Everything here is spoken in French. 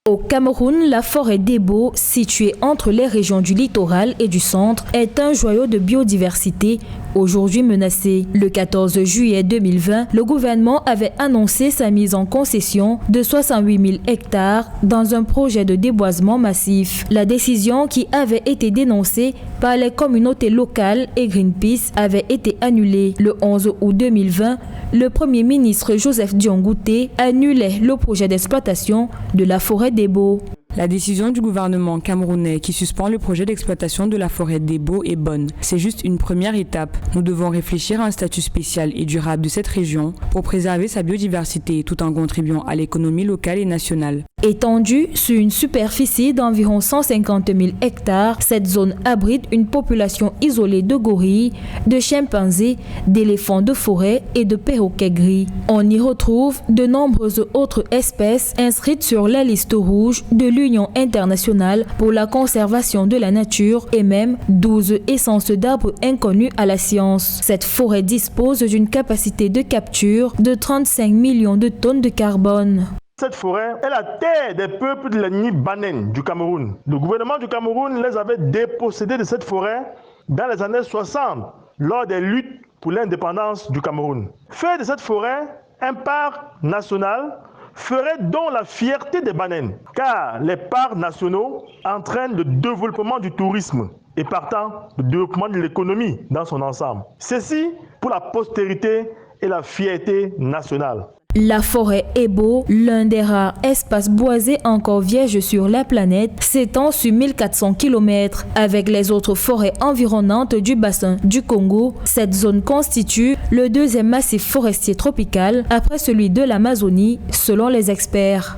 Au Cameroun, la forêt d'Ebo, située entre les régions du littoral et du centre, est un joyau de biodiversité, aujourd'hui menacé. Le 14 juillet 2020, le gouvernement avait annoncé sa mise en concession de 68 000 hectares dans un projet de déboisement massif. La décision, qui avait été dénoncée par les communautés locales et Greenpeace, avait été annulée. Le 11 août 2020, le Premier ministre Joseph Dion-Ngouté annulait le projet d'exploitation de la forêt d'Ebo. La décision du gouvernement camerounais qui suspend le projet d'exploitation de la forêt d'Ebo est bonne. C'est juste une première étape. Nous devons réfléchir à un statut spécial et durable de cette région pour préserver sa biodiversité tout en contribuant à l'économie locale et nationale. Étendue sur une superficie d'environ 150 000 hectares, cette zone abrite une population isolée de gorilles, de chimpanzés, d'éléphants de forêt et de perroquets gris. On y retrouve de nombreuses autres espèces inscrites sur la liste rouge de l'Union internationale pour la conservation de la nature et même 12 essences d'arbres inconnues à la science. Cette forêt dispose d'une capacité de capture de 35 millions de tonnes de carbone. Cette forêt est la terre des peuples de l'ethnie Banen du Cameroun. Le gouvernement du Cameroun les avait dépossédés de cette forêt dans les années 60 lors des luttes pour l'indépendance du Cameroun. Faire de cette forêt un parc national ferait donc la fierté des Banen, car les parcs nationaux entraînent le développement du tourisme et partant le développement de l'économie dans son ensemble. Ceci pour la postérité et la fierté nationale. La forêt Ebo, l'un des rares espaces boisés encore vierges sur la planète, s'étend sur 1400 km. Avec les autres forêts environnantes du bassin du Congo, cette zone constitue le deuxième massif forestier tropical après celui de l'Amazonie, selon les experts.